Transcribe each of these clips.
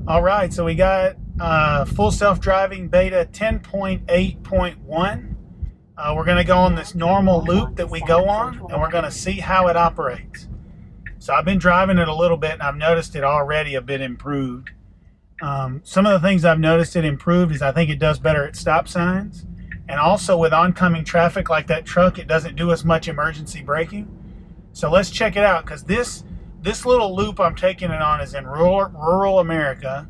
All right, so we got full self-driving beta 10.8.1. We're going to go on this normal loop that we go on, and we're going to see how it operates. So I've been driving it a little bit, and I've noticed it already a bit improved. Some of the things I've noticed it improved is I think it does better at stop signs. And also with oncoming traffic like that truck, it doesn't do as much emergency braking. So let's check it out, because this little loop I'm taking it on is in rural America,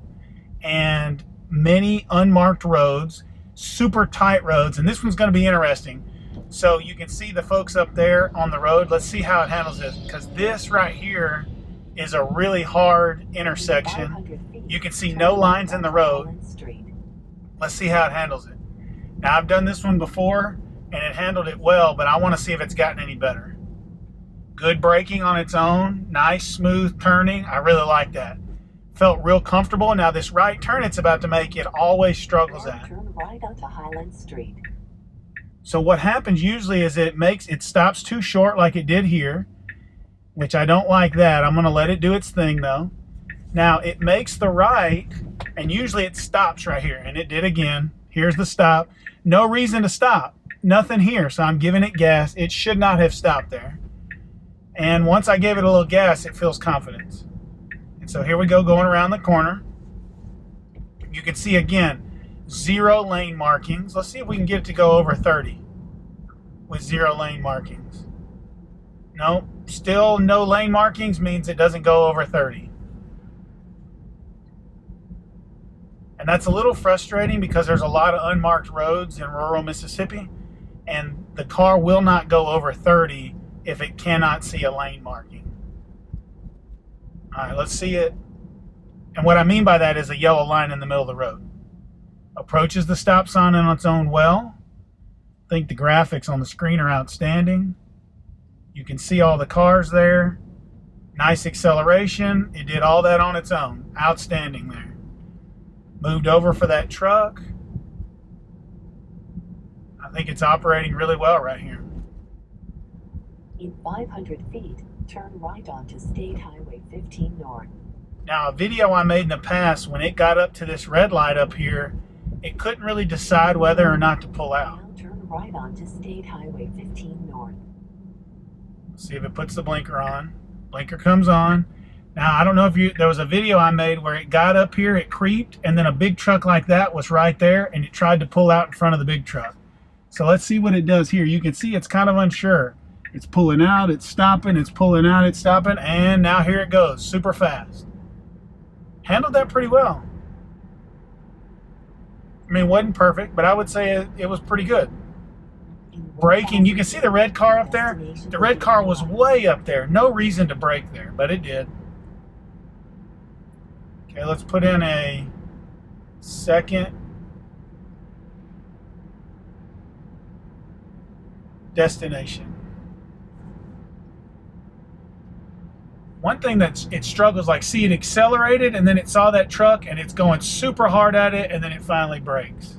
and many unmarked roads, super tight roads, and this one's going to be interesting. So you can see the folks up there on the road. Let's see how it handles this, because this right here is a really hard intersection. You can see no lines in the road. Let's see how it handles it. Now, I've done this one before, and it handled it well, but I want to see if it's gotten any better. Good braking on its own, nice smooth turning. I really like that. Felt real comfortable. Now this right turn it's about to make, it always struggles at. Turn right onto Highland Street. So what happens usually is it stops too short like it did here, which I don't like that. I'm going to let it do its thing though. Now it makes the right, and usually it stops right here, and it did again. Here's the stop. No reason to stop. Nothing here, so I'm giving it gas. It should not have stopped there. And once I gave it a little gas, it feels confidence. And so here we go, going around the corner. You can see again, 0 lane markings. Let's see if we can get it to go over 30 with 0 lane markings. No, still no lane markings means it doesn't go over 30. And that's a little frustrating because there's a lot of unmarked roads in rural Mississippi, and the car will not go over 30 if it cannot see a lane marking. All right, let's see it. And what I mean by that is a yellow line in the middle of the road. Approaches the stop sign on its own well. I think the graphics on the screen are outstanding. You can see all the cars there. Nice acceleration. It did all that on its own. Outstanding there. Moved over for that truck. I think it's operating really well right here. In 500 feet, turn right onto State Highway 15 North. Now, a video I made in the past, when it got up to this red light up here, it couldn't really decide whether or not to pull out. Now turn right onto State Highway 15 North. Let's see if it puts the blinker on. Blinker comes on. Now, I don't know if there was a video I made where it got up here, it creeped, and then a big truck like that was right there, and it tried to pull out in front of the big truck. So let's see what it does here. You can see it's kind of unsure. It's pulling out, it's stopping, it's pulling out, it's stopping, and now here it goes, super fast. Handled that pretty well. I mean, it wasn't perfect, but I would say it was pretty good. Braking, you can see the red car up there. The red car was way up there. No reason to brake there, but it did. Okay, let's put in a second destination. One thing that it struggles, like, see, it accelerated and then it saw that truck and it's going super hard at it and then it finally brakes.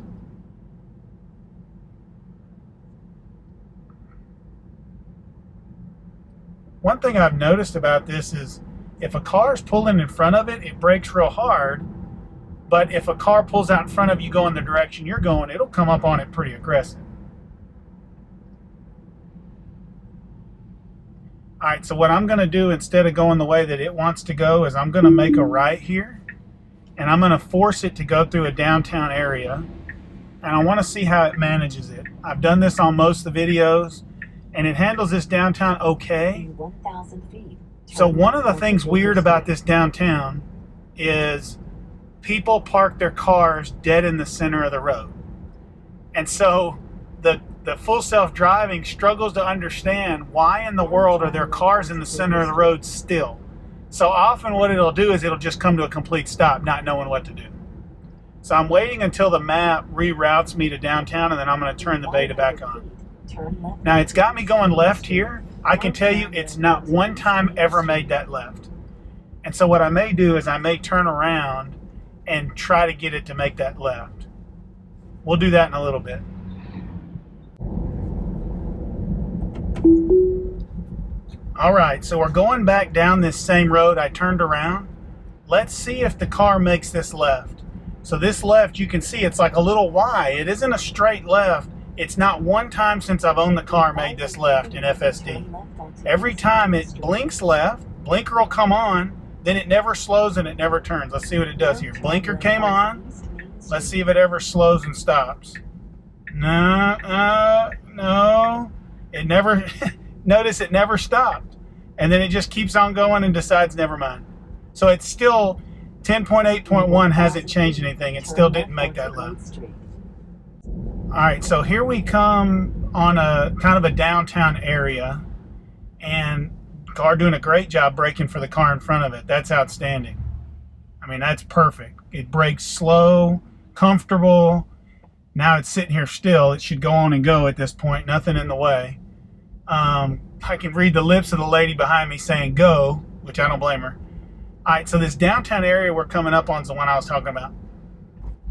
One thing I've noticed about this is if a car is pulling in front of it, it brakes real hard. But if a car pulls out in front of you going the direction you're going, it'll come up on it pretty aggressive. All right, so what I'm going to do instead of going the way that it wants to go is I'm going to make a right here, and I'm going to force it to go through a downtown area, and I want to see how it manages it. I've done this on most of the videos, and it handles this downtown okay. 1,000 feet. So one of the things weird about this downtown is people park their cars dead in the center of the road. And so the full self-driving struggles to understand why in the world are there cars in the center of the road still. So often what it'll do is it'll just come to a complete stop, not knowing what to do. So I'm waiting until the map reroutes me to downtown, and then I'm going to turn the beta back on. Now it's got me going left here. I can tell you it's not one time ever made that left. And so what I may do is I may turn around and try to get it to make that left. We'll do that in a little bit. All right, so we're going back down this same road. I turned around. Let's see if the car makes this left. So this left, you can see it's like a little Y. It isn't a straight left. It's not one time since I've owned the car made this left in FSD. Every time it blinks left, blinker will come on, then it never slows and it never turns. Let's see what it does here. Blinker came on. Let's see if it ever slows and stops. No. It never, notice it never stopped. And then it just keeps on going and decides never mind. So it's still 10.8.1 hasn't changed anything. It still didn't make that left. All right, so here we come on a kind of a downtown area, and car doing a great job braking for the car in front of it. That's outstanding. I mean, that's perfect. It brakes slow, comfortable. Now it's sitting here still. It should go on and go at this point. Nothing in the way. I can read the lips of the lady behind me saying go, which I don't blame her. All right, so this downtown area we're coming up on is the one I was talking about.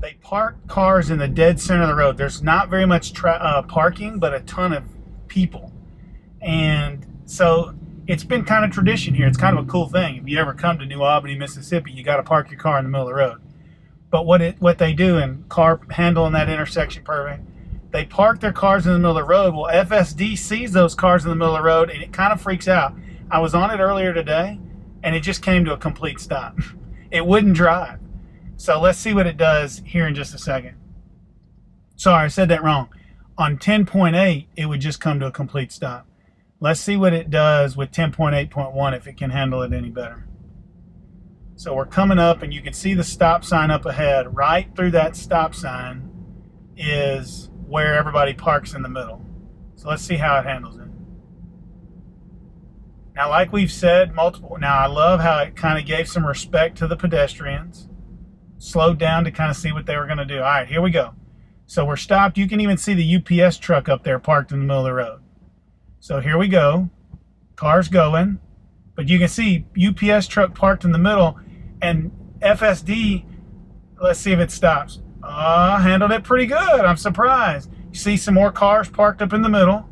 They park cars in the dead center of the road. There's not very much parking, but a ton of people. And so it's been kind of tradition here. It's kind of a cool thing. If you ever come to New Albany, Mississippi, you got to park your car in the middle of the road. But what they do, and car handling that intersection perfect, they park their cars in the middle of the road. Well, FSD sees those cars in the middle of the road, and it kind of freaks out. I was on it earlier today, and it just came to a complete stop. It wouldn't drive. So let's see what it does here in just a second. Sorry, I said that wrong. On 10.8, it would just come to a complete stop. Let's see what it does with 10.8.1 if it can handle it any better. So we're coming up, and you can see the stop sign up ahead. Right through that stop sign is where everybody parks in the middle. So let's see how it handles it. Now, like we've said multiple, now I love how it kind of gave some respect to the pedestrians. Slowed down to kind of see what they were going to do. All right, here we go. So we're stopped. You can even see the UPS truck up there parked in the middle of the road. So here we go. Car's going. But you can see UPS truck parked in the middle. And FSD, let's see if it stops. Handled it pretty good. I'm surprised. You see some more cars parked up in the middle.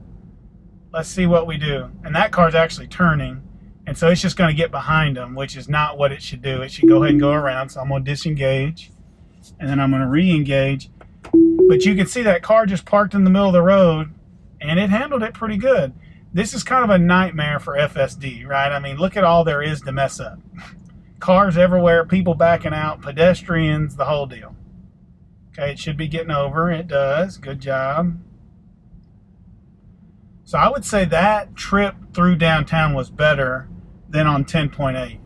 Let's see what we do. And that car's actually turning. And so it's just going to get behind them, which is not what it should do. It should go ahead and go around. So I'm going to disengage. And then I'm going to re-engage. But you can see that car just parked in the middle of the road. And it handled it pretty good. This is kind of a nightmare for FSD, right? I mean, look at all there is to mess up. Cars everywhere, people backing out, pedestrians, the whole deal. Okay, it should be getting over. It does. Good job. So I would say that trip through downtown was better than on 10.8.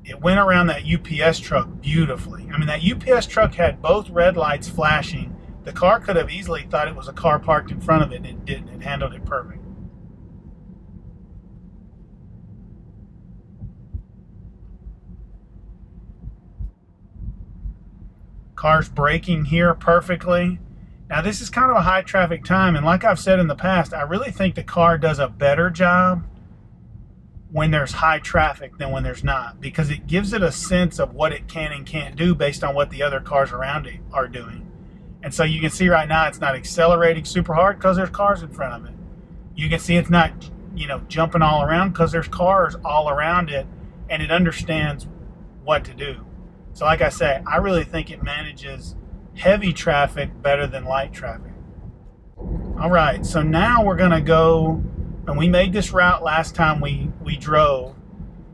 It went around that UPS truck beautifully. I mean, that UPS truck had both red lights flashing. The car could have easily thought it was a car parked in front of it, and it didn't. It handled it perfect. Car's braking here perfectly. Now, this is kind of a high traffic time, and like I've said in the past, I really think the car does a better job when there's high traffic than when there's not, because it gives it a sense of what it can and can't do based on what the other cars around it are doing. And so you can see right now it's not accelerating super hard because there's cars in front of it. You can see it's not, jumping all around because there's cars all around it, and it understands what to do. So like I say, I really think it manages heavy traffic better than light traffic. All right, so now we're gonna go, and we made this route last time we drove,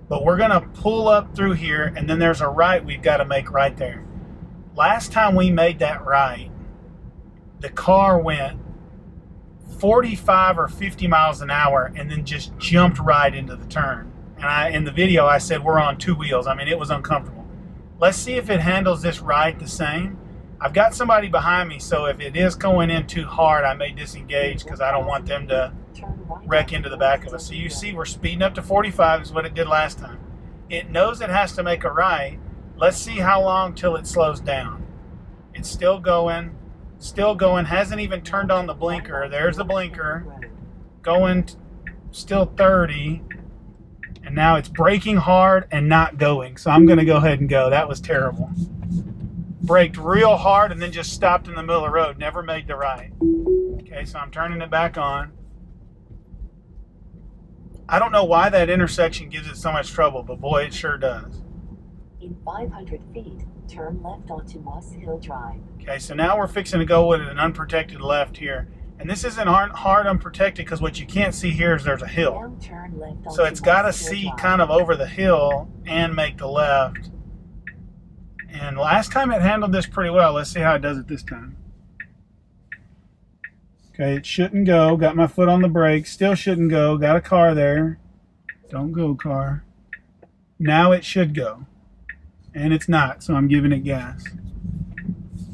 but we're gonna pull up through here, and then there's a right we've got to make right there. Last time we made that right, the car went 45 or 50 miles an hour and then just jumped right into the turn. And in the video I said we're on two wheels. I mean, it was uncomfortable. Let's see if it handles this right the same. I've got somebody behind me, so if it is going in too hard, I may disengage because I don't want them to wreck into the back of us. So you see we're speeding up to 45 is what it did last time. It knows it has to make a right. Let's see how long till it slows down. It's still going, hasn't even turned on the blinker. There's the blinker, going still 30, and now it's braking hard and not going. So I'm gonna go ahead and go. That was terrible. Braked real hard and then just stopped in the middle of the road, never made the right. Okay, so I'm turning it back on. I don't know why that intersection gives it so much trouble, but boy, it sure does. In 500 feet, turn left onto Moss Hill Drive. Okay, so now we're fixing to go with an unprotected left here. And this isn't hard unprotected because what you can't see here is there's a hill. Now turn left So onto it's got to Moss Hill see Drive. kind of over the hill and make the left. And last time it handled this pretty well. Let's see how it does it this time. Okay, it shouldn't go. Got my foot on the brake. Still shouldn't go. Got a car there. Don't go, car. Now it should go. And it's not, so I'm giving it gas.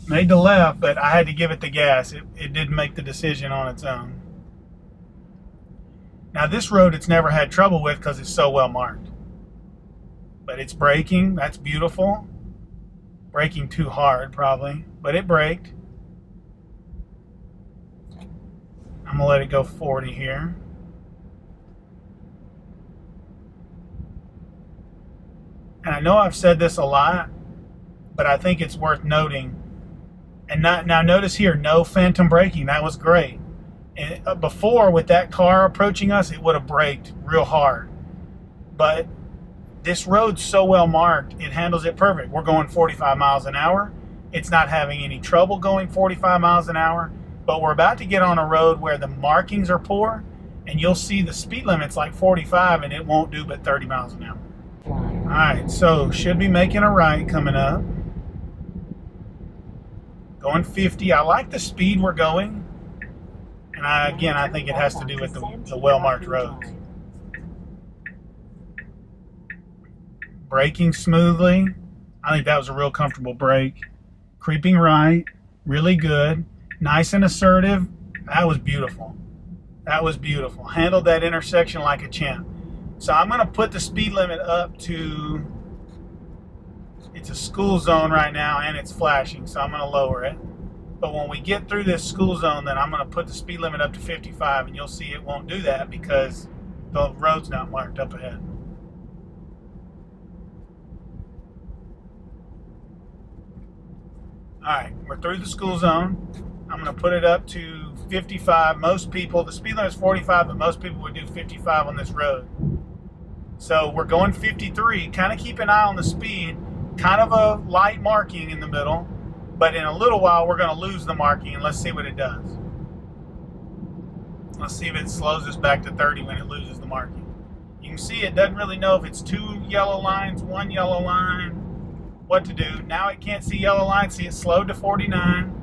Made the left, but I had to give it the gas. It didn't make the decision on its own. Now this road it's never had trouble with because it's so well marked. But it's braking. That's beautiful. Braking too hard, probably. But it braked. I'm going to let it go 40 here. And I know I've said this a lot, but I think it's worth noting. And now notice here, no phantom braking. That was great. And before, with that car approaching us, it would have braked real hard. But this road's so well marked, it handles it perfect. We're going 45 miles an hour. It's not having any trouble going 45 miles an hour. But we're about to get on a road where the markings are poor, and you'll see the speed limit's like 45, and it won't do but 30 miles an hour. All right, so should be making a right coming up. Going 50. I like the speed we're going. And I think it has to do with the well-marked roads. Braking smoothly. I think that was a real comfortable brake. Creeping right. Really good. Nice and assertive. That was beautiful. That was beautiful. Handled that intersection like a champ. So I'm going to put the speed limit up to, it's a school zone right now and it's flashing, so I'm going to lower it. But when we get through this school zone, then I'm going to put the speed limit up to 55, and you'll see it won't do that because the road's not marked up ahead. All right, we're through the school zone. I'm going to put it up to 55. Most people, the speed limit is 45, but most people would do 55 on this road. So we're going 53. Kind of keep an eye on the speed. Kind of a light marking in the middle. But in a little while, we're going to lose the marking, and let's see what it does. Let's see if it slows us back to 30 when it loses the marking. You can see it doesn't really know if it's 2 yellow lines, 1 yellow line, what to do. Now it can't see yellow lines. See, it slowed to 49.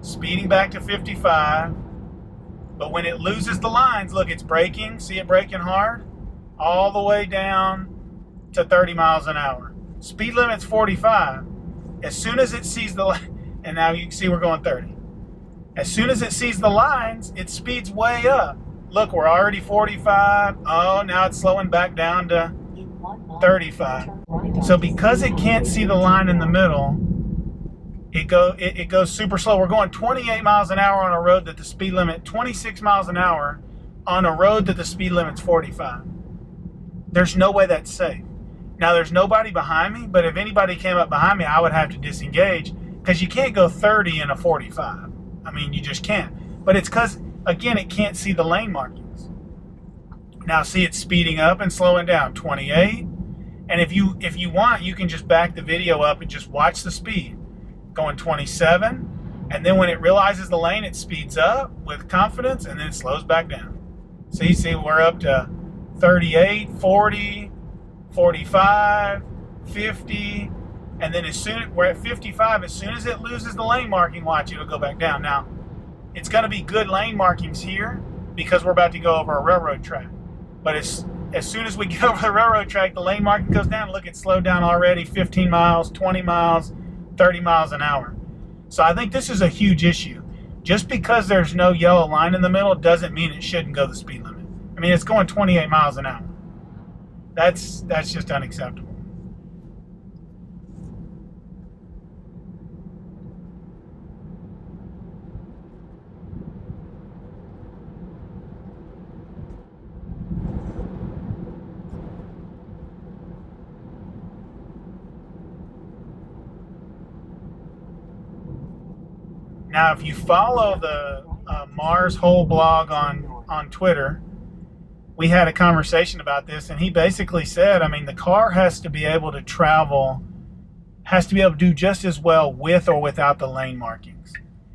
Speeding back to 55, but when it loses the lines, look, it's braking. See it braking hard? All the way down to 30 miles an hour. Speed limit's 45. As soon as it sees the line, and now you can see we're going 30. As soon as it sees the lines, it speeds way up. Look, we're already 45. Oh, now it's slowing back down to 35. So because it can't see the line in the middle, it goes super slow. We're going 28 miles an hour on a road that the speed limit, 26 miles an hour on a road that the speed limit's 45. There's no way that's safe. Now, there's nobody behind me, but if anybody came up behind me, I would have to disengage because you can't go 30 in a 45. I mean, you just can't. But it's because, again, it can't see the lane markings. Now, see, it's speeding up and slowing down, 28. And if you want, you can just back the video up and just watch the speed. Going 27, and then when it realizes the lane, it speeds up with confidence, and then it slows back down. See, we're up to 38, 40, 45, 50, and then we're at 55. As soon as it loses the lane marking, watch, it'll go back down. Now, it's going to be good lane markings here because we're about to go over a railroad track. But as soon as we get over the railroad track, the lane marking goes down. Look, it's slowed down already, 15 miles, 20 miles, 30 miles an hour. So I think this is a huge issue. Just because there's no yellow line in the middle doesn't mean it shouldn't go the speed limit. I mean, it's going 28 miles an hour. That's just unacceptable. Now, if you follow the Mars Hole blog on Twitter, we had a conversation about this, and he basically said, I mean, the car has to be able to travel, has to be able to do just as well with or without the lane markings.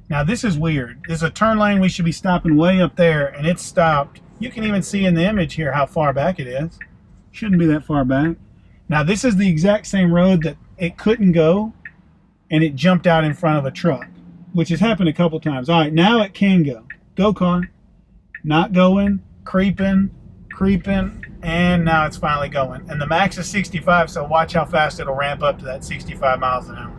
Now, this is weird. There's a turn lane. We should be stopping way up there, and it's stopped. You can even see in the image here how far back it is. Shouldn't be that far back. Now, this is the exact same road that it couldn't go, and it jumped out in front of a truck, which has happened a couple times. All right, now it can go. Go, car. Not going, creeping, and now it's finally going. And the max is 65, so watch how fast it'll ramp up to that 65 miles an hour.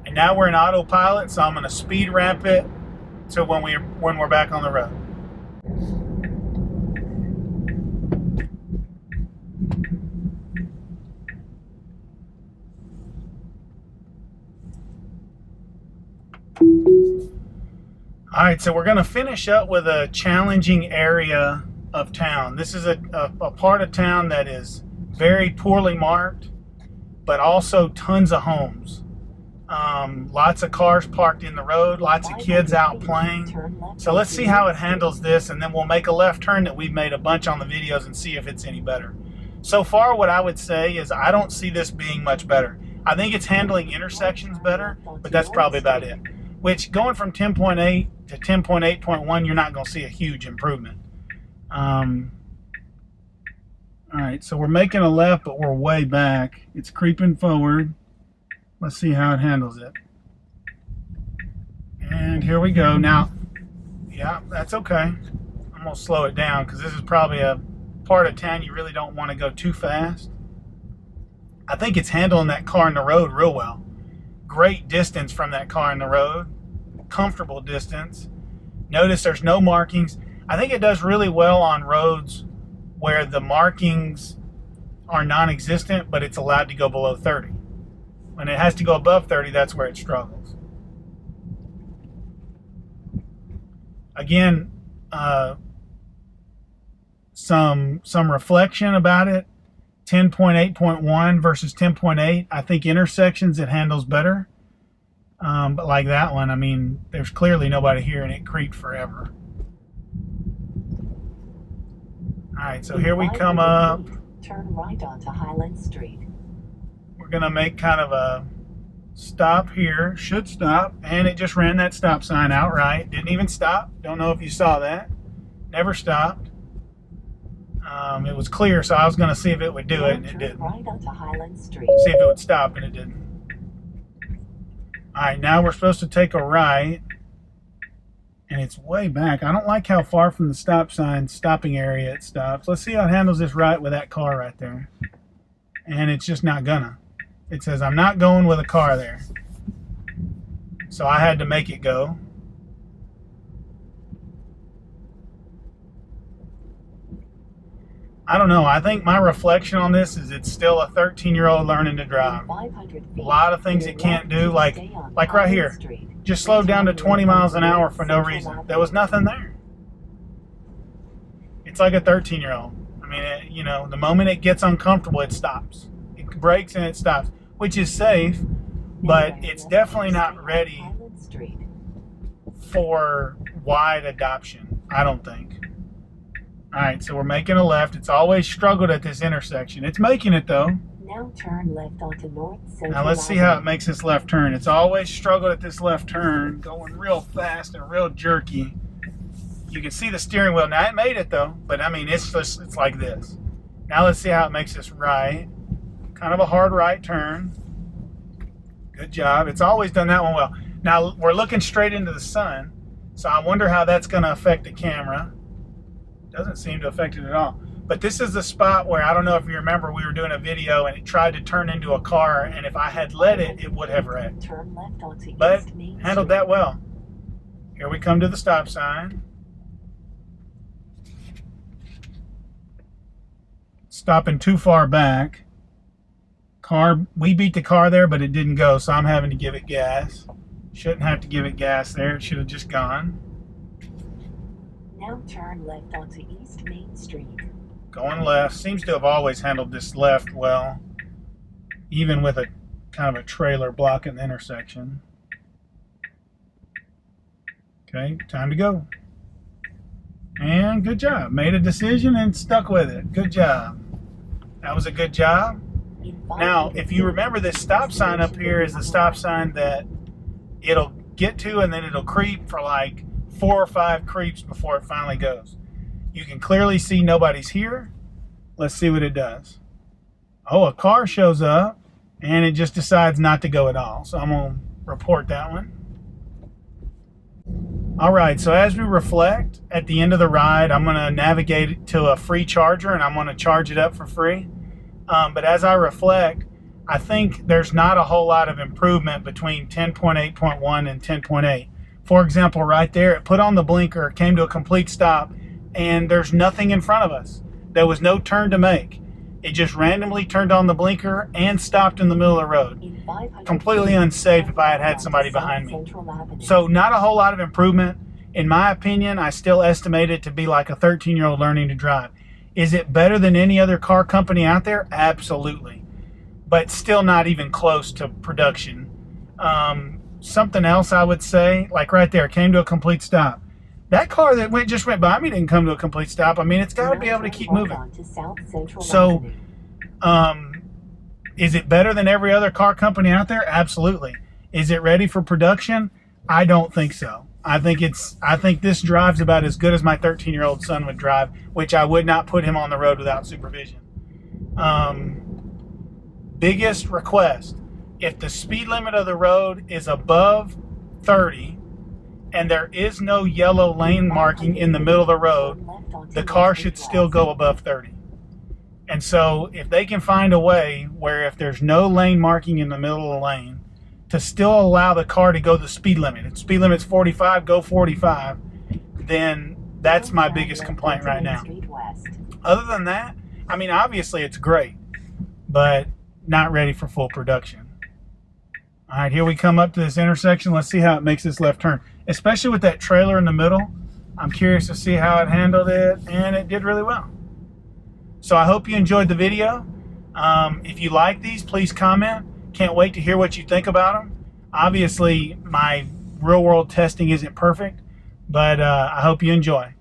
And now we're in autopilot, so I'm going to speed ramp it to when we're back on the road. All right, so we're going to finish up with a challenging area of town. This is a part of town that is very poorly marked, but also tons of homes. Lots of cars parked in the road, lots of kids out playing. So let's see how it handles this, and then we'll make a left turn that we've made a bunch on the videos and see if it's any better. So far, what I would say is I don't see this being much better. I think it's handling intersections better, but that's probably about it. Which, going from 10.8 to 10.8.1, you're not going to see a huge improvement. All right, so we're making a left, but we're way back. It's creeping forward. Let's see how it handles it. And here we go. Now, yeah, that's okay. I'm going to slow it down because this is probably a part of town you really don't want to go too fast. I think it's handling that car in the road real well. Great distance from that car in the road. Comfortable distance. Notice there's no markings. I think it does really well on roads where the markings are non-existent, but it's allowed to go below 30. When it has to go above 30, that's where it struggles. Again, some reflection about it. 10.8.1 versus 10.8. I think intersections it handles better. But like that one, I mean, there's clearly nobody here and it creeped forever. Alright, so here we come up. Turn right onto Highland Street. We're going to make kind of a stop here. Should stop. And it just ran that stop sign outright. Didn't even stop. Don't know if you saw that. Never stopped. It was clear, so I was going to see if it would do it, and it didn't. Right onto Highland Street. See if it would stop, and it didn't. Alright, now we're supposed to take a right, and it's way back. I don't like how far from the stop sign stopping area it stops. Let's see how it handles this right with that car right there. And it's just not gonna. It says, I'm not going with a car there. So I had to make it go. I don't know. I think my reflection on this is it's still a 13-year-old learning to drive. A lot of things it can't do, like right here. Just slowed down to 20 miles an hour for no reason. There was nothing there. It's like a 13-year-old. I mean, you know, the moment it gets uncomfortable, it stops. It brakes and it stops, which is safe, but it's definitely not ready for wide adoption, I don't think. Alright, so we're making a left. It's always struggled at this intersection. It's making it though. Now turn left onto North Central. Now let's see how it makes this left turn. It's always struggled at this left turn, going real fast and real jerky. You can see the steering wheel. Now it made it though, but I mean it's like this. Now let's see how it makes this right. Kind of a hard right turn. Good job. It's always done that one well. Now we're looking straight into the sun, so I wonder how that's going to affect the camera. Doesn't seem to affect it at all. But this is the spot where, I don't know if you remember, we were doing a video and it tried to turn into a car, and if I had let it, it would have wrecked. Turn left onto But East Main handled Street. that well. Here we come to the stop sign. Stopping too far back. We beat the car there, but it didn't go, so I'm having to give it gas. Shouldn't have to give it gas there. It should have just gone. Now turn left onto East Main Street. Going left. Seems to have always handled this left well, even with a kind of a trailer blocking the intersection. Okay, time to go. And good job. Made a decision and stuck with it. Good job. That was a good job. Now, if you remember, this stop sign up here is the stop sign that it'll get to, and then it'll creep for like 4 or 5 creeps before it finally goes. You can clearly see nobody's here. Let's see what it does. Oh, a car shows up, and it just decides not to go at all. So I'm going to report that one. All right, so as we reflect at the end of the ride, I'm going to navigate to a free charger, and I'm going to charge it up for free. But as I reflect, I think there's not a whole lot of improvement between 10.8.1 and 10.8. For example, right there, it put on the blinker, came to a complete stop, and there's nothing in front of us. There was no turn to make. It just randomly turned on the blinker and stopped in the middle of the road. Completely unsafe if I had had somebody behind me. So not a whole lot of improvement. In my opinion, I still estimate it to be like a 13-year-old learning to drive. Is it better than any other car company out there? Absolutely. But still not even close to production. Something else I would say, like right there, came to a complete stop. That car that just went by me didn't come to a complete stop. I mean, it's got to be able to keep moving. So, is it better than every other car company out there? Absolutely. Is it ready for production? I don't think so. I think this drives about as good as my 13-year-old son would drive, which I would not put him on the road without supervision. Biggest request: if the speed limit of the road is above 30 and there is no yellow lane marking in the middle of the road, the car should still go above 30. And so if they can find a way where if there's no lane marking in the middle of the lane, to still allow the car to go the speed limit. If the speed limit's 45, go 45. Then that's my biggest complaint right now. Other than that, I mean, obviously it's great, but not ready for full production. All right, here we come up to this intersection. Let's see how it makes this left turn, especially with that trailer in the middle. I'm curious to see how it handled it, and it did really well. So I hope you enjoyed the video. If you like these, please comment. Can't wait to hear what you think about them. Obviously, my real-world testing isn't perfect, but I hope you enjoy.